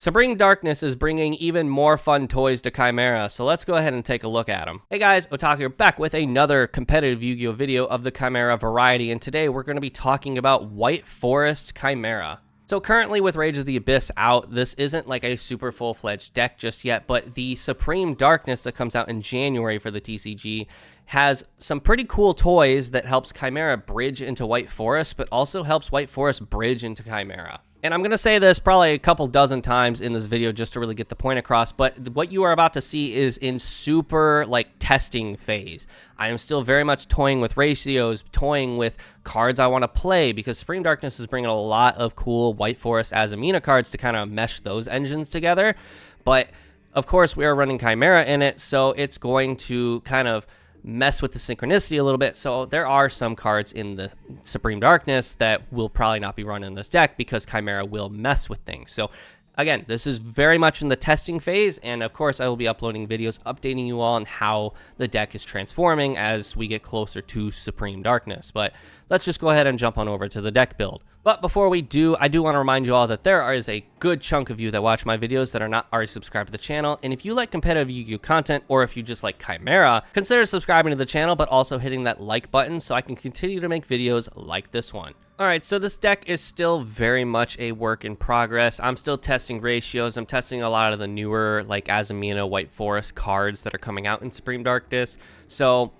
Supreme Darkness is bringing even more fun toys to Chimera, so let's go ahead and take a look at them. Hey guys, Otaku here, back with another competitive Yu-Gi-Oh video of the Chimera variety, and today we're going to be talking about White Forest Chimera. So currently with Rage of the Abyss out, this isn't like a super full-fledged deck just yet, but the Supreme Darkness that comes out in January for the TCG has some pretty cool toys that helps Chimera bridge into White Forest, but also helps White Forest bridge into Chimera. And I'm going to say this probably a couple dozen times in this video just to really get the point across, but what you are about to see is in super, testing phase. I am still very much toying with ratios, toying with cards I want to play, because Supreme Darkness is bringing a lot of cool White Forest Azamina cards to kind of mesh those engines together. But, of course, we are running Chimera in it, so it's going to kind of mess with the synchronicity a little bit. So there are some cards in the Supreme Darkness that will probably not be run in this deck because Chimera will mess with things. So again, this is very much in the testing phase, and of course I will be uploading videos updating you all on how the deck is transforming as we get closer to Supreme Darkness. But let's just go ahead and jump on over to the deck build. But before we do, I do want to remind you all that there is a good chunk of you that watch my videos that are not already subscribed to the channel, and if you like competitive Yu-Gi-Oh content, or if you just like Chimera, consider subscribing to the channel, but also hitting that like button so I can continue to make videos like this one. Alright, so this deck is still very much a work in progress. I'm still testing ratios. I'm testing a lot of the newer, Azamina, White Forest cards that are coming out in Supreme Darkness. So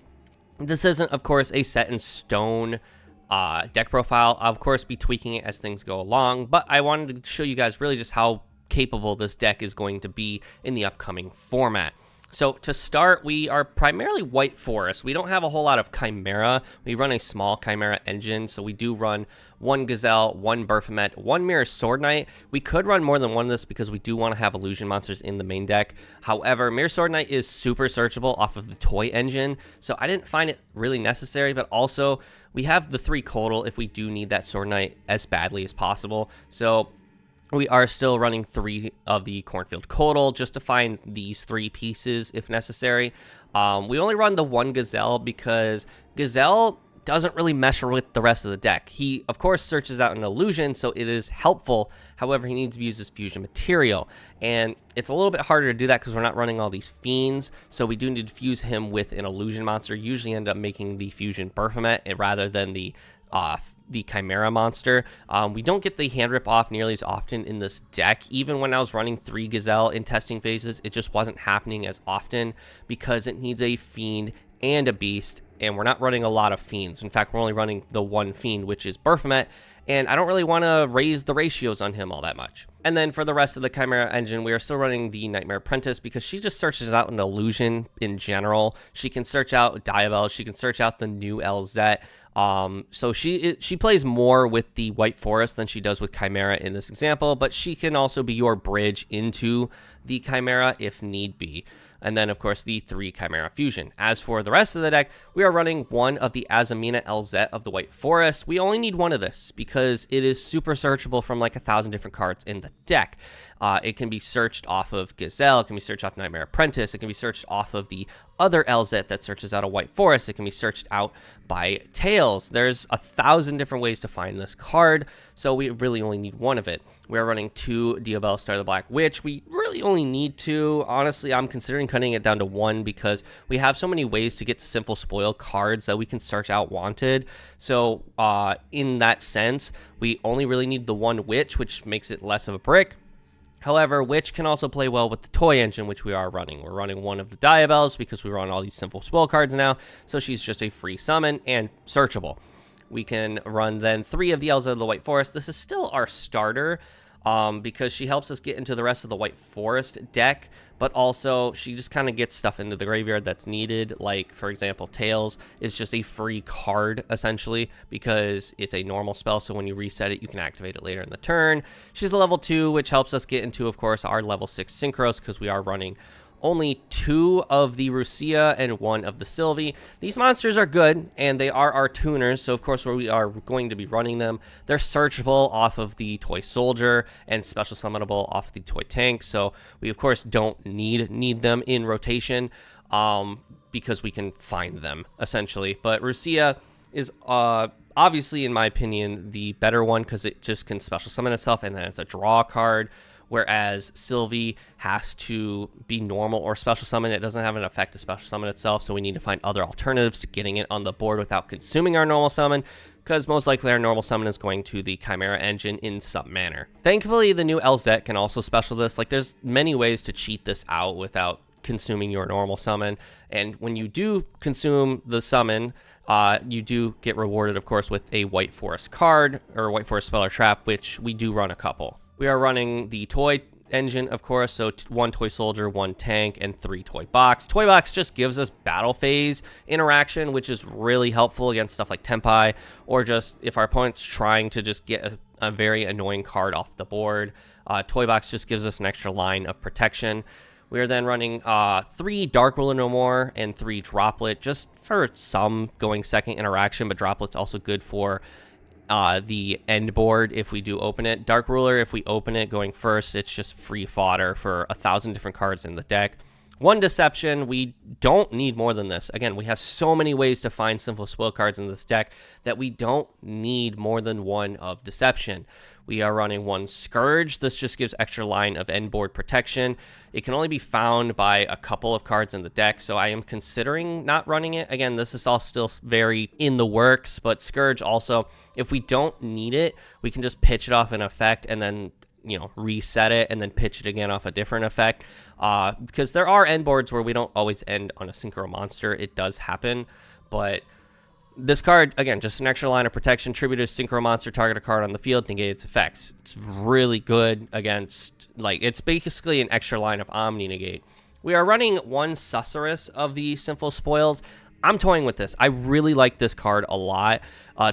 this isn't, of course, a set in stone deck profile. I'll, of course, be tweaking it as things go along, but I wanted to show you guys really just how capable this deck is going to be in the upcoming format. So to start, we are primarily White Forest. We don't have a whole lot of Chimera. We run a small Chimera engine, so we do run one Gazelle, one Baphomet, one Mirror Sword Knight. We could run more than one of this because we do want to have illusion monsters in the main deck. However, Mirror Sword Knight is super searchable off of the toy engine, so I didn't find it really necessary, but also we have the 3 Codal if we do need that Sword Knight as badly as possible. So we are still running 3 of the Cornfield Codal just to find these 3 pieces if necessary. We only run the 1 Gazelle because Gazelle doesn't really mesh with the rest of the deck. He, of course, searches out an illusion, so it is helpful. However, he needs to use his fusion material, and it's a little bit harder to do that because we're not running all these fiends, so we do need to fuse him with an illusion monster. Usually end up making the fusion Baphomet rather than the Chimera monster. We don't get the hand rip off nearly as often in this deck. Even when I was running 3 Gazelle in testing phases, it just wasn't happening as often because it needs a fiend and a beast, and we're not running a lot of fiends. In fact, we're only running the 1 fiend, which is Baphomet, and I don't really want to raise the ratios on him all that much. And then for the rest of the Chimera engine, we are still running the Nightmare Apprentice because she just searches out an illusion in general. She can search out Diabel, she can search out the new LZ. So she plays more with the White Forest than she does with Chimera in this example, but she can also be your bridge into the Chimera if need be. And then, of course, the 3 Chimera Fusion. As for the rest of the deck, we are running 1 of the Azamina LZ of the White Forest. We only need 1 of this because it is super searchable from 1,000 different cards in the deck. It can be searched off of Gazelle, it can be searched off Nightmare Apprentice, it can be searched off of the other LZ that searches out a White Forest, it can be searched out by Tails. There's 1,000 different ways to find this card, so we really only need 1 of it. We're running 2 Diabel Star of the Black Witch. We really only need 2. Honestly, I'm considering cutting it down to 1 because we have so many ways to get simple spoil cards that we can search out wanted. So in that sense, we only really need the 1 Witch, which makes it less of a brick. However, Witch can also play well with the toy engine, which we are running. We're running 1 of the Diabels because we run all these simple spell cards now, so she's just a free summon and searchable. We can run then 3 of the LZ of the White Forest. This is still our starter because she helps us get into the rest of the White Forest deck, but also she just kind of gets stuff into the graveyard that's needed. Like, for example, Tails is just a free card, essentially, because it's a normal spell, so when you reset it, you can activate it later in the turn. She's a level 2, which helps us get into, of course, our level 6 Synchros, because we are running only 2 of the Rusia and 1 of the Sylvie. These monsters are good, and they are our tuners, so of course we are going to be running them. They're searchable off of the Toy Soldier and special summonable off of the Toy Tank, so we of course don't need them in rotation because we can find them, essentially. But Rusia is obviously, in my opinion, the better one because it just can special summon itself, and then it's a draw card. whereas Sylvie has to be normal or special summon. It doesn't have an effect to special summon itself, so we need to find other alternatives to getting it on the board without consuming our normal summon, because most likely our normal summon is going to the Chimera engine in some manner. Thankfully, the new LZ can also special this. Like, there's many ways to cheat this out without consuming your normal summon, and when you do consume the summon, you do get rewarded, of course, with a White Forest card, or White Forest spell or trap, which we do run a couple. We are running the toy engine, of course, so 1 toy soldier, 1 tank, and 3 toy box. Toy box just gives us battle phase interaction, which is really helpful against stuff like Tempai, or just if our opponent's trying to just get a very annoying card off the board. Toy box just gives us an extra line of protection. We are then running 3 Dark Ruler No More and 3 Droplet, just for some going second interaction, but Droplet's also good for the end board if we do open it. Dark Ruler, if we open it going first, it's just free fodder for 1,000 different cards in the deck. 1 Deception, we don't need more than this. Again, we have so many ways to find simple spoil cards in this deck that we don't need more than 1 of Deception. We are running 1 Scourge. This just gives extra line of end board protection. It can only be found by a couple of cards in the deck, so I am considering not running it. Again, this is all still very in the works, but Scourge also, if we don't need it, we can just pitch it off an effect and then, you know, reset it and then pitch it again off a different effect. Because there are end boards where we don't always end on a Synchro Monster. It does happen, but this card, again, just an extra line of protection. Tribute to Synchro Monster, target a card on the field, negate its effects. It's really good against, like, it's basically an extra line of Omni Negate. We are running 1 Susurrus of the Sinful Spoils. I'm toying with this. I really like this card a lot.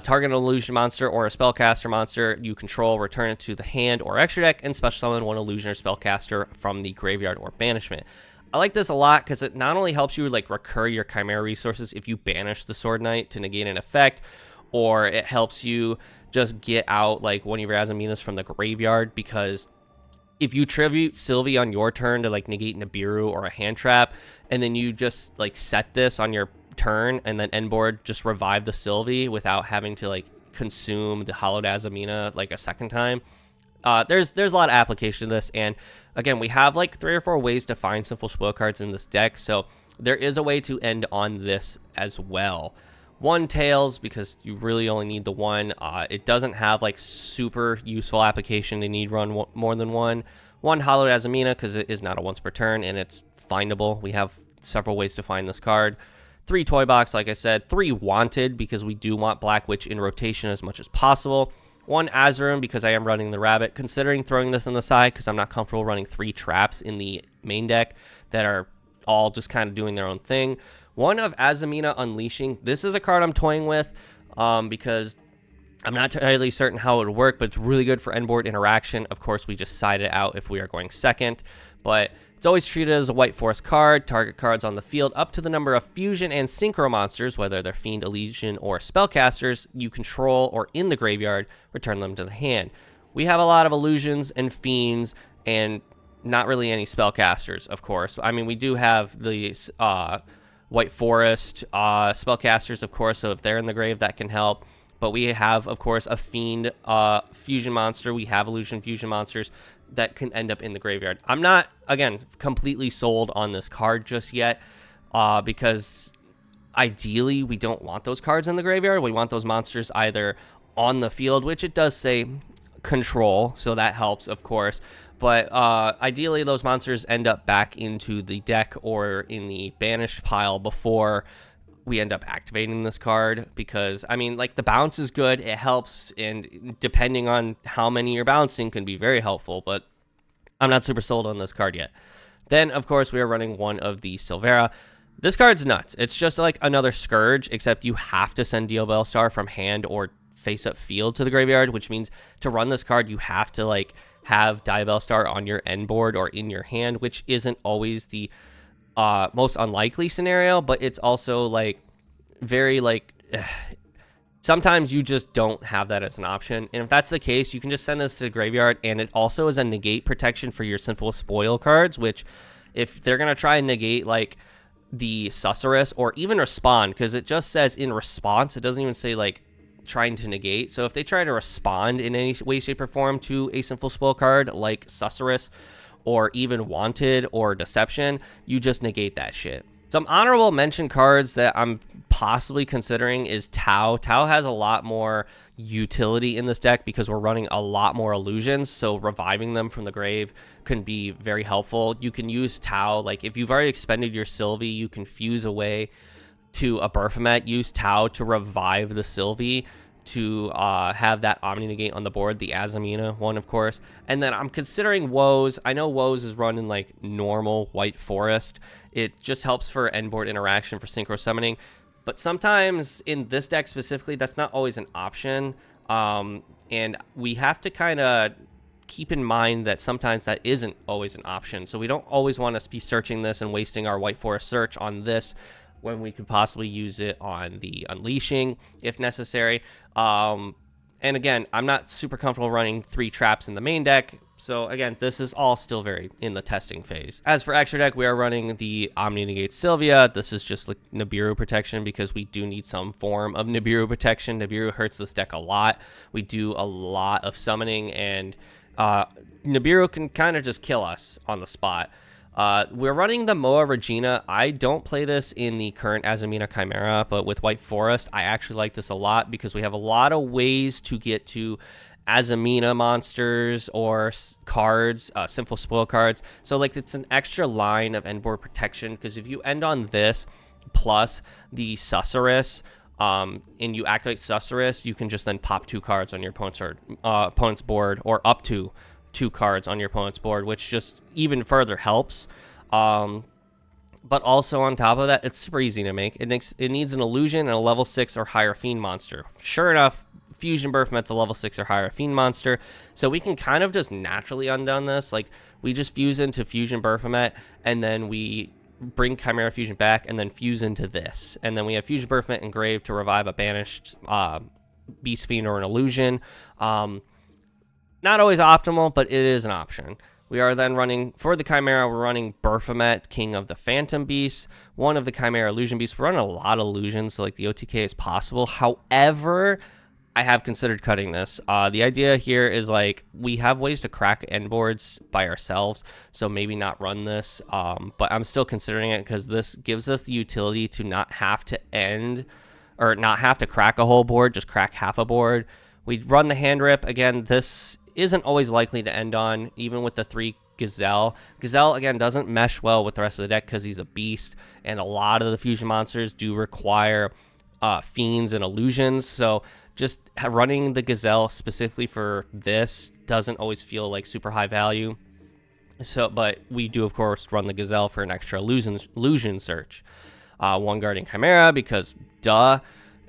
Target an illusion monster or a spellcaster monster you control, return it to the hand or extra deck, and special summon 1 illusion or spellcaster from the graveyard or banishment. I like this a lot because it not only helps you like recur your Chimera resources if you banish the Sword Knight to negate an effect, or it helps you just get out like one of your Azaminas from the graveyard, because if you tribute Sylvie on your turn to like negate Nibiru or a hand trap, and then you just like set this on your turn and then end board just revive the Sylvie without having to like consume the Hollowed Azamina like a second time. There's a lot of application to this, and again, we have like 3 or 4 ways to find simple spoil cards in this deck, so there is a way to end on this as well. 1 Tails, because you really only need the 1. It doesn't have like super useful application to need run more than 1. 1 Hollowed Azamina, because it is not a once per turn, and it's findable. We have several ways to find this card. 3 Toy Box, like I said. 3 Wanted, because we do want Black Witch in rotation as much as possible. 1 Azurum, because I am running the Rabbit, considering throwing this on the side because I'm not comfortable running 3 traps in the main deck that are all just kind of doing their own thing. 1 of Azamina Unleashing. This is a card I'm toying with because I'm not entirely certain how it would work, but it's really good for end board interaction. Of course, we just side it out if we are going second, but it's always treated as a White Forest card. Target cards on the field up to the number of fusion and synchro monsters, whether they're Fiend, Legion, or spellcasters, you control or in the graveyard, return them to the hand. We have a lot of illusions and fiends and not really any spellcasters, of course. I mean, we do have the White Forest spellcasters, of course, so if they're in the grave, that can help. But we have, of course, a Fiend fusion monster. We have illusion fusion monsters that can end up in the graveyard. I'm not, again, completely sold on this card just yet because ideally we don't want those cards in the graveyard. We want those monsters either on the field, which it does say control, so that helps, of course. But ideally those monsters end up back into the deck or in the banished pile before we end up activating this card, because I mean, like, the bounce is good, it helps, and depending on how many you're bouncing can be very helpful, but I'm not super sold on this card yet. Then of course we are running 1 of the Silvera. This card's nuts. It's just like another Scourge, except you have to send Dio Bellstar from hand or face up field to the graveyard, which means to run this card you have to like have Diabellstar on your end board or in your hand, which isn't always the most unlikely scenario, but it's also like very like sometimes you just don't have that as an option, and if that's the case, you can just send this to the graveyard, and it also is a negate protection for your Sinful Spoil cards, which if they're gonna try and negate like the Susurrus or even respond, because it just says in response, it doesn't even say like trying to negate. So if they try to respond in any way, shape, or form to a Sinful Spoil card like Susurrus or even Wanted or Deception, you just negate that shit. Some honorable mention cards that I'm possibly considering is Tau. Tau has a lot more utility in this deck because we're running a lot more illusions, so reviving them from the grave can be very helpful. You can use Tau, like if you've already expended your Sylvie, you can fuse away to a Baphomet, use Tau to revive the Sylvie to have that Omni Negate on the board, the Azamina one, of course. And then I'm considering Woes. I know Woes is running like normal White Forest. It just helps for end board interaction for synchro summoning. But sometimes in this deck specifically, that's not always an option. And we have to kind of keep in mind that sometimes that isn't always an option. So we don't always want to be searching this and wasting our White Forest search on this when we could possibly use it on the Unleashing if necessary. And again, I'm not super comfortable running 3 traps in the main deck. So again, this is all still very in the testing phase. As for extra deck, we are running the Omni Negate Sylvia. This is just like Nibiru protection because we do need some form of Nibiru protection. Nibiru hurts this deck a lot. We do a lot of summoning, and Nibiru can kind of just kill us on the spot. We're running the Moa Regina. I don't play this in the current Azamina Chimera, but with White Forest, I actually like this a lot because we have a lot of ways to get to Azamina monsters or cards, Sinful Spoil cards. So like it's an extra line of endboard protection because if you end on this plus the Susurrus, and you activate Susurrus, you can just then pop 2 cards on your opponent's board, or up to 2 cards on your opponent's board, which just even further helps. But also on top of that, it's super easy to make. It needs an illusion and a level 6 or higher fiend monster. Sure enough, Fusion Baphomet's a level 6 or higher fiend monster, so we can kind of just naturally undone this. Like we just fuse into Fusion Baphomet, and then we bring Chimera Fusion back, and then fuse into this, and then we have Fusion Baphomet engraved to revive a banished Beast Fiend or an illusion. Not always optimal, but it is an option. We are then running, for the Chimera, we're running Baphomet, King of the Phantom Beasts, one of the Chimera Illusion Beasts. We're running a lot of illusions, so like the OTK is possible. However, I have considered cutting this. The idea here is like we have ways to crack end boards by ourselves, so maybe not run this, but I'm still considering it because this gives us the utility to not have to not have to crack a whole board, just crack half a board. We run the Hand Rip. Again, this isn't always likely to end on, even with the 3 Gazelle. Gazelle, again, doesn't mesh well with the rest of the deck because he's a beast, and a lot of the fusion monsters do require fiends and illusions, so just running the Gazelle specifically for this doesn't always feel like super high value. So, but we do, of course, run the Gazelle for an extra illusion search. 1 Guardian Chimera because duh.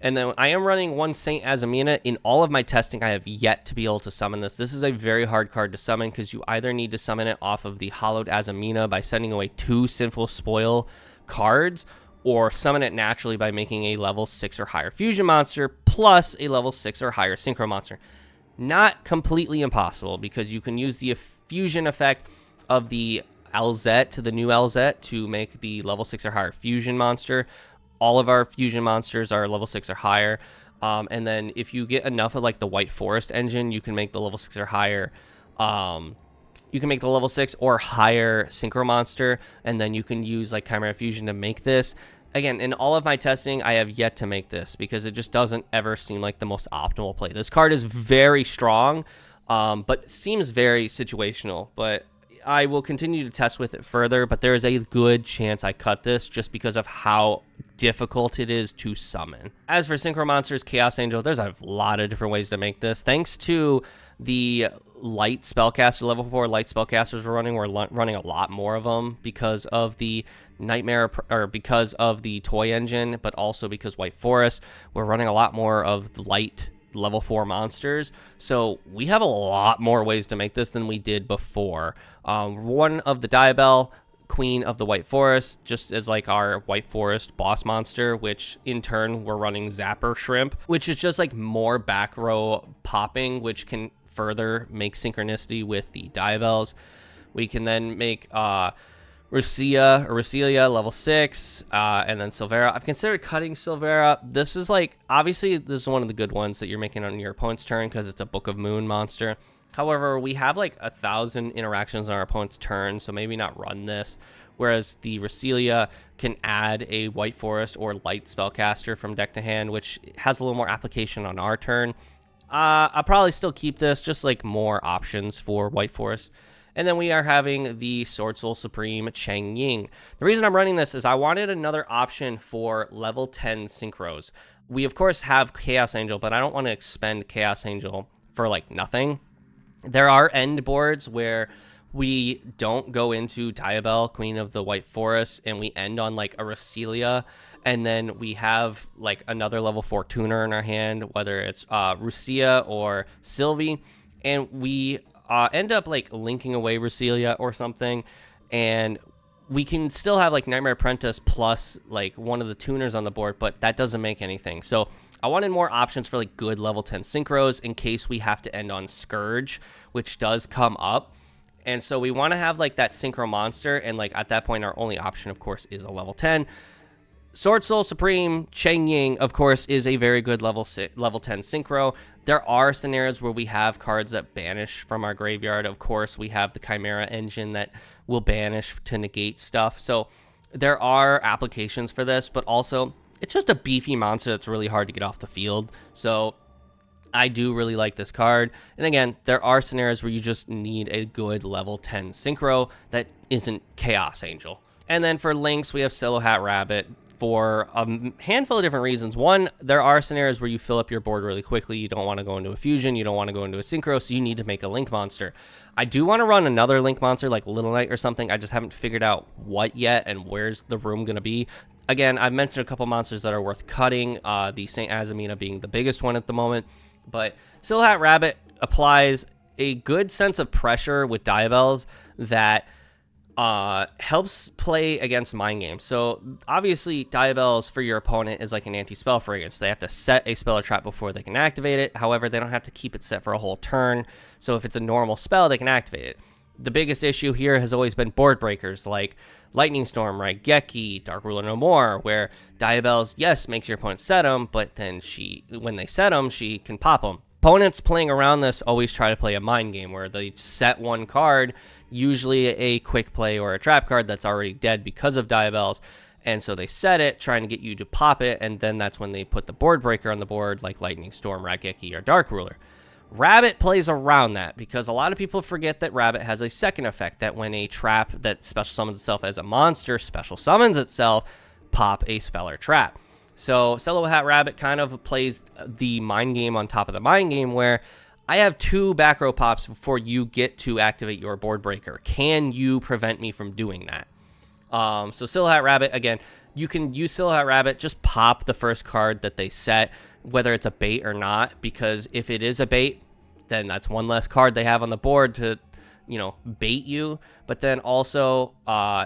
And then I am running 1 Saint Azamina. In all of my testing, I have yet to be able to summon this. This is a very hard card to summon because you either need to summon it off of the Hollowed Azamina by sending away 2 Sinful Spoil cards, or summon it naturally by making a level 6 or higher fusion monster plus a level 6 or higher synchro monster. Not completely impossible because you can use the fusion effect of the LZ to the new LZ to make the level 6 or higher fusion monster. All of our fusion monsters are level 6 or higher. And then if you get enough of like the White Forest engine, you can make the level 6 or higher you can make the level 6 or higher synchro monster, and then you can use like Chimera Fusion to make this. Again, in all of my testing, I have yet to make this because it just doesn't ever seem like the most optimal play. This card is very strong, but seems very situational. But I will continue to test with it further, but there is a good chance I cut this just because of how difficult it is to summon. As for Synchro Monsters, Chaos Angel, there's a lot of different ways to make this. Thanks to the light spellcaster, level 4 light spellcasters we're running a lot more of them because of the Nightmare, or because of the toy engine, but also because White Forest, we're running a lot more of the light level 4 monsters. So we have a lot more ways to make this than we did before. One of the Diabell, Queen of the White Forest, just as like our White Forest boss monster, which in turn we're running Zapper Shrimp, which is just like more back row popping, which can further make synchronicity with the Diabells. We can then make Rucelia, level 6, and then Silvera. I've considered cutting Silvera. This is like, obviously, this is one of the good ones that you're making on your opponent's turn because it's a Book of Moon monster. However, we have like 1,000 interactions on our opponent's turn, so maybe not run this. Whereas the Rucelia can add a White Forest or Light Spellcaster from deck to hand, which has a little more application on our turn. I'll probably still keep this, just like more options for White Forest. And then we are having the Sword Soul Supreme Chang Ying. The reason I'm running this is I wanted another option for level 10 synchros. We, of course, have Chaos Angel, but I don't want to expend Chaos Angel for, like, nothing. There are end boards where we don't go into Diabell, Queen of the White Forest, and we end on, like, a Rucelia, and then we have, like, another level 4 tuner in our hand, whether it's Rucia or Sylvie, and we end up like linking away Rucelia or something, and we can still have like Nightmare Apprentice plus like one of the tuners on the board, but that doesn't make anything. So I wanted more options for like good level 10 synchros in case we have to end on Scourge, which does come up. And so we want to have like that synchro monster, and like at that point our only option of course is a level 10. Sword Soul Supreme Chang Ying, of course, is a very good level 10 synchro. There are scenarios where we have cards that banish from our graveyard. Of course, we have the Chimera engine that will banish to negate stuff. So there are applications for this, but also it's just a beefy monster that's really hard to get off the field. So I do really like this card. And again, there are scenarios where you just need a good level 10 synchro that isn't Chaos Angel. And then for links, we have Silhouette Rabbit for a handful of different reasons. One, there are scenarios where you fill up your board really quickly. You don't want to go into a fusion. You don't want to go into a synchro, so you need to make a link monster. I do want to run another link monster like Little Knight or something. I just haven't figured out what yet and where's the room going to be. Again, I've mentioned a couple monsters that are worth cutting, the St. Azamina being the biggest one at the moment. But Silhouette Rabbit applies a good sense of pressure with Diabells that helps play against mind games. So obviously Diabells for your opponent is like an anti-spell fragrance. They have to set a spell or trap before they can activate it. However, they don't have to keep it set for a whole turn. So if it's a normal spell, they can activate it. The biggest issue here has always been board breakers like Lightning Storm, right? Geki, Dark Ruler No More, where Diabells, yes, makes your opponent set them, but then when they set them, she can pop them. Opponents playing around this always try to play a mind game where they set one card, usually a quick play or a trap card that's already dead because of Diabells, and so they set it, trying to get you to pop it, and then that's when they put the board breaker on the board, like Lightning Storm, Raigeki, or Dark Ruler. Rabbit plays around that because a lot of people forget that Rabbit has a second effect, that when a trap that special summons itself as a monster special summons itself, pop a spell or trap. So Silhouette Rabbit kind of plays the mind game on top of the mind game, where I have 2 back row pops before you get to activate your board breaker. Can you prevent me from doing that? So Silhouette Rabbit, again, you can use Silhouette Rabbit, just pop the first card that they set, whether it's a bait or not, because if it is a bait, then that's one less card they have on the board to, you know, bait you. But then also,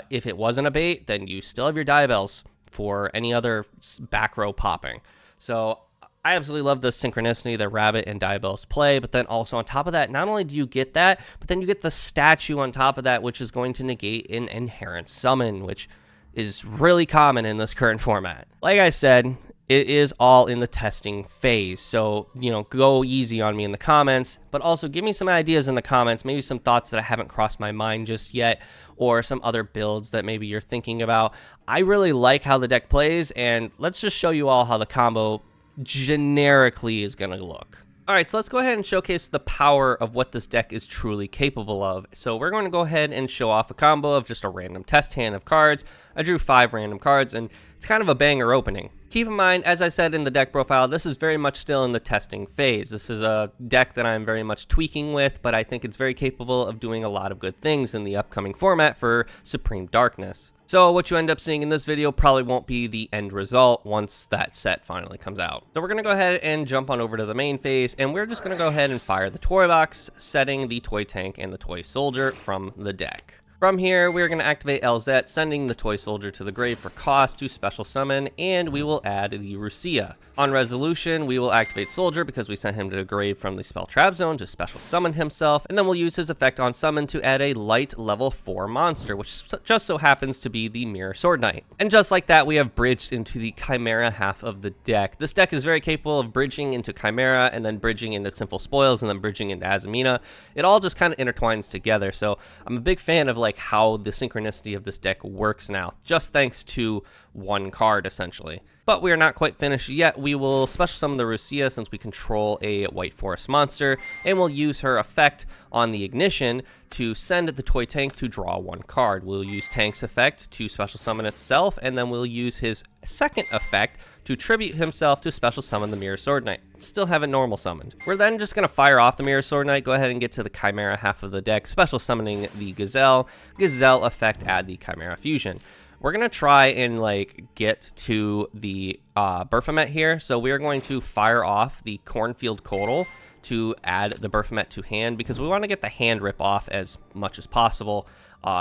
if it wasn't a bait, then you still have your Diabells for any other back row popping. So I absolutely love the synchronicity that Rabbit and Diabells play, but then also on top of that, not only do you get that, but then you get the statue on top of that, which is going to negate an inherent summon, which is really common in this current format. Like I said, it is all in the testing phase, so, you know, go easy on me in the comments, but also give me some ideas in the comments, maybe some thoughts that I haven't crossed my mind just yet, or some other builds that maybe you're thinking about. I really like how the deck plays, and let's just show you all how the combo generically is going to look. All right, so let's go ahead and showcase the power of what this deck is truly capable of. So we're going to go ahead and show off a combo of just a random test hand of cards. I drew 5 random cards, and it's kind of a banger opening. Keep in mind, as I said in the deck profile, this is very much still in the testing phase. This is a deck that I'm very much tweaking with, but I think it's very capable of doing a lot of good things in the upcoming format for Supreme Darkness. So what you end up seeing in this video probably won't be the end result once that set finally comes out. So we're going to go ahead and jump on over to the main phase, and we're just going to go ahead and fire the toy box, setting the toy tank and the toy soldier from the deck. From here, we're going to activate LZ, sending the toy soldier to the grave for cost to special summon, and we will add the Rusia. On resolution, we will activate Soldier because we sent him to the grave from the spell trap zone to special summon himself, and then we'll use his effect on summon to add a light level 4 monster, which just so happens to be the Mirror Sword Knight. And just like that, we have bridged into the Chimera half of the deck. This deck is very capable of bridging into Chimera, and then bridging into Sinful Spoils, and then bridging into Azamina. It all just kind of intertwines together, so I'm a big fan of like how the synchronicity of this deck works now, just thanks to one card essentially. But we are not quite finished yet. We will special summon the Rusia since we control a White Forest monster, and we'll use her effect on the ignition to send the toy tank to draw 1 card. We'll use Tank's effect to special summon itself, and then we'll use his second effect to tribute himself to special summon the Mirror Sword Knight. Still haven't normal summoned. We're then just going to fire off the Mirror Sword Knight, go ahead and get to the Chimera half of the deck, special summoning the Gazelle. Gazelle effect, add the Chimera Fusion. We're going to try and like get to the Baphomet here, so we are going to fire off the Cornfield Codal to add the Baphomet to hand because we want to get the hand rip off as much as possible.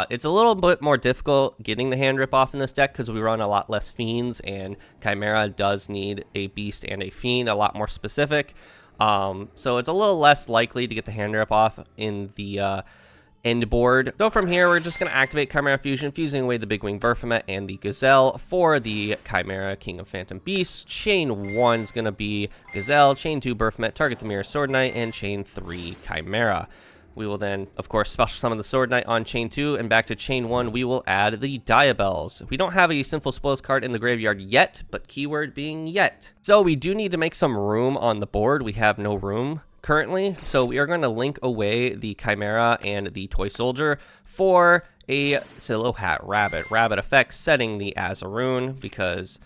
It's a little bit more difficult getting the hand rip off in this deck because we run a lot less fiends, and Chimera does need a beast and a fiend, a lot more specific. So it's a little less likely to get the hand rip off in the end board. So from here, we're just going to activate Chimera Fusion, fusing away the Big Wing Baphomet and the Gazelle for the Chimera King of Phantom Beasts. Chain 1 is going to be Gazelle, Chain 2 Baphomet, target the Mirror Sword Knight, and Chain 3 Chimera. We will then, of course, special summon the Sword Knight on Chain 2, and back to Chain 1, we will add the Diabells. We don't have a Sinful Spoils card in the graveyard yet, but keyword being yet. So we do need to make some room on the board. We have no room currently, so we are going to link away the Chimera and the Toy Soldier for a Silhouette Rabbit effect, setting the Azaroon because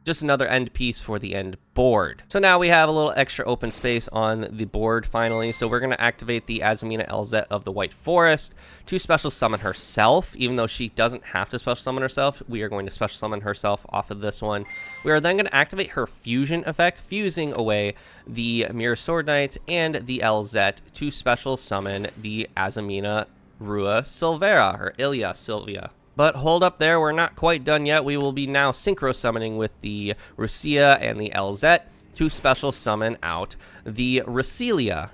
just another end piece for the end board. So now we have a little extra open space on the board finally, so we're going to activate the Azamina LZ of the White Forest to special summon herself. Even though she doesn't have to special summon herself, we are going to special summon herself off of this one. We are then going to activate her fusion effect, fusing away the Mirror Sword Knight and the LZ to special summon the Azamina Rua Silvera, or Ilya Sylvia. But hold up there, we're not quite done yet. We will be now synchro summoning with the Rusia and the LZ to special summon out the Rasilia,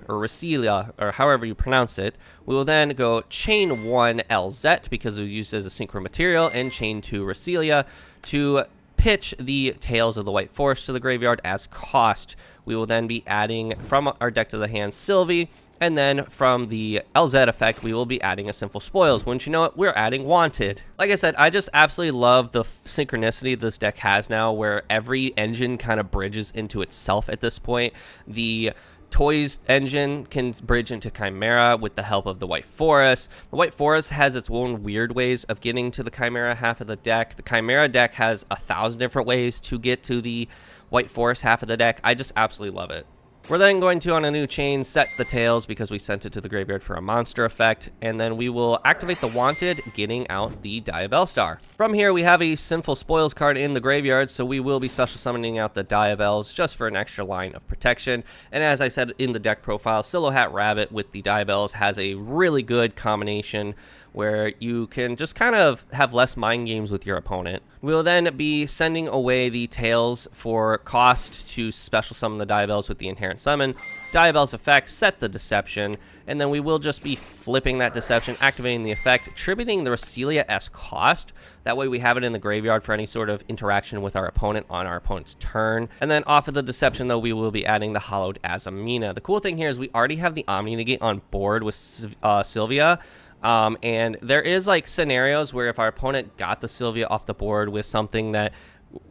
or however you pronounce it. We will then go Chain 1 LZ because it was used as a synchro material, and Chain 2 Rasilia to pitch the Tails of the White Forest to the graveyard as cost. We will then be adding from our deck to the hand Sylvie, and then from the LZ effect, we will be adding a Sinful Spoils. Wouldn't you know it, we're adding Wanted. Like I said, I just absolutely love the synchronicity this deck has now, where every engine kind of bridges into itself at this point. The Toys engine can bridge into Chimera with the help of the White Forest. The White Forest has its own weird ways of getting to the Chimera half of the deck. The Chimera deck has 1,000 different ways to get to the White Forest half of the deck. I just absolutely love it. We're then going to, on a new chain, set the Tails because we sent it to the graveyard for a monster effect, and then we will activate the Wanted, getting out the Diabell Star. From here, we have a Sinful Spoils card in the graveyard, so we will be special summoning out the Diabells just for an extra line of protection. And as I said in the deck profile, Silhouette Rabbit with the Diabells has a really good combination where you can just kind of have less mind games with your opponent. We'll then be sending away the Tails for cost to special summon the Diabells with the Inherent Summon. Diabell's effect, set the Deception, and then we will just be flipping that Deception, activating the effect, tributing the Rasilia as cost. That way we have it in the graveyard for any sort of interaction with our opponent on our opponent's turn. And then off of the Deception, though, we will be adding the Hallowed Azamina. The cool thing here is we already have the Omni Negate on board with Sylvia. And there is like scenarios where if our opponent got the Sylvia off the board with something that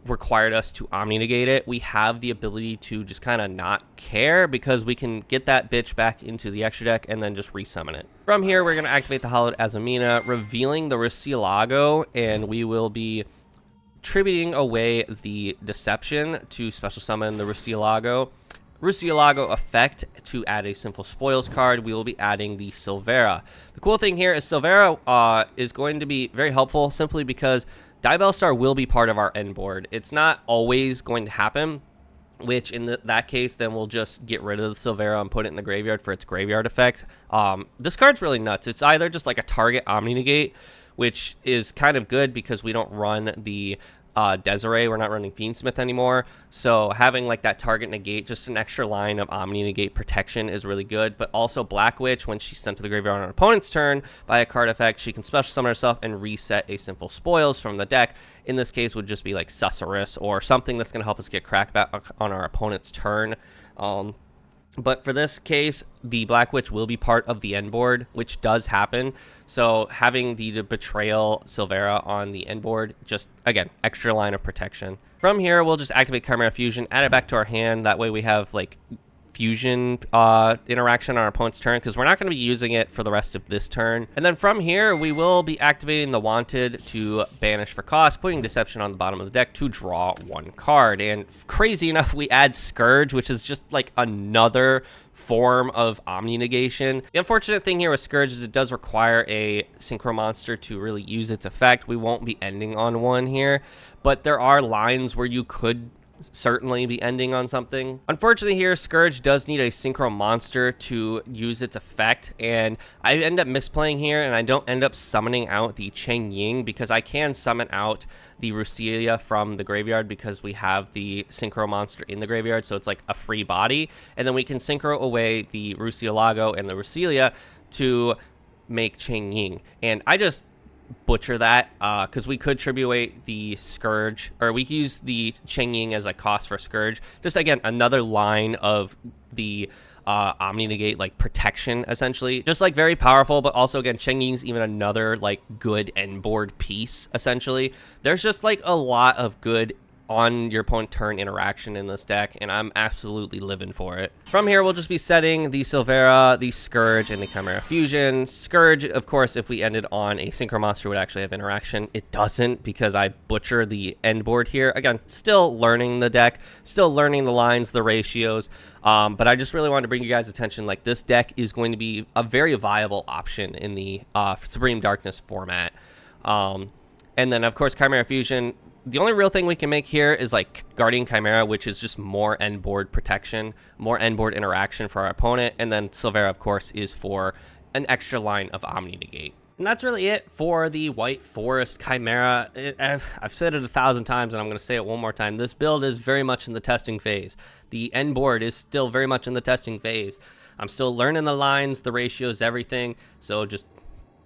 required us to Omni Negate it, we have the ability to just kind of not care because we can get that bitch back into the extra deck and then just resummon it. From here, we're going to activate the Hallowed Azamina, revealing the Rasilago, and we will be tributing away the Deception to special summon the Rasilago. Rasilago effect to add a Sinful Spoils card. We will be adding the Silvera. The cool thing here is Silvera is going to be very helpful simply because Diabell Star will be part of our end board. It's not always going to happen which in that case, then we'll just get rid of the Silvera and put it in the graveyard for its graveyard effect. This card's really nuts. It's either just like a target Omni Negate, which is kind of good because we don't run the Desiree. We're not running Fiendsmith anymore. So having like that target negate, just an extra line of Omni Negate protection is really good. But also Black Witch, when she's sent to the graveyard on an opponent's turn by a card effect, she can special summon herself and reset a Sinful Spoils from the deck. In this case, would just be like Susurrus or something that's going to help us get crackback on our opponent's turn. But for this case, the Black Witch will be part of the end board, which does happen. So having the Betrayal Silvera on the end board, just, again, extra line of protection. From here, we'll just activate Chimera Fusion, add it back to our hand. That way we have, like, fusion interaction on our opponent's turn, because we're not going to be using it for the rest of this turn. And then from here, we will be activating the Wanted to banish for cost, putting Deception on the bottom of the deck to draw one card. And crazy enough, we add Scourge, which is just like another form of Omni Negation. The unfortunate thing here with Scourge is it does require a Synchro Monster to really use its effect. We won't be ending on one here, but there are lines where you could certainly be ending on something. Unfortunately here, Scourge does need a Synchro Monster to use its effect, and I end up misplaying here, and I don't end up summoning out the Cheng Ying because I can summon out the Rusilia from the graveyard because we have the Synchro Monster in the graveyard, so it's like a free body, and then we can Synchro away the Rusiolago and the Rusilia to make Cheng Ying. And I just butcher that because we could tribute the Scourge, or we could use the Cheng Ying as a cost for Scourge. Just again, another line of the Omni Negate, like protection, essentially. Just like very powerful, but also again, Cheng Ying's even another like good end board piece, essentially. There's just like a lot of good on your opponent turn interaction in this deck, and I'm absolutely living for it. From here, we'll just be setting the Silvera, the Scourge, and the Chimera Fusion. Scourge, of course, if we ended on a Synchro Monster, would actually have interaction. It doesn't because I butcher the end board here. Again, still learning the deck, still learning the lines, the ratios, but I just really wanted to bring you guys attention. Like, this deck is going to be a very viable option in the Supreme Darkness format. And then, of course, Chimera Fusion. The only real thing we can make here is like Guardian Chimera, which is just more end board protection, more end board interaction for our opponent. And then Silvera, of course, is for an extra line of Omni Negate. And that's really it for the White Forest Chimera. I've said it 1,000 times, and I'm going to say it one more time. This build is very much in the testing phase. The end board is still very much in the testing phase. I'm still learning the lines, the ratios, everything. So just,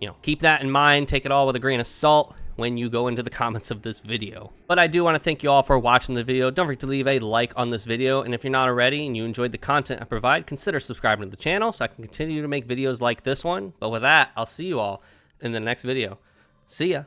you know, keep that in mind. Take it all with a grain of salt when you go into the comments of this video. But I do want to thank you all for watching the video. Don't forget to leave a like on this video, and if you're not already and you enjoyed the content I provide, consider subscribing to the channel so I can continue to make videos like this one. But with that, I'll see you all in the next video. See ya.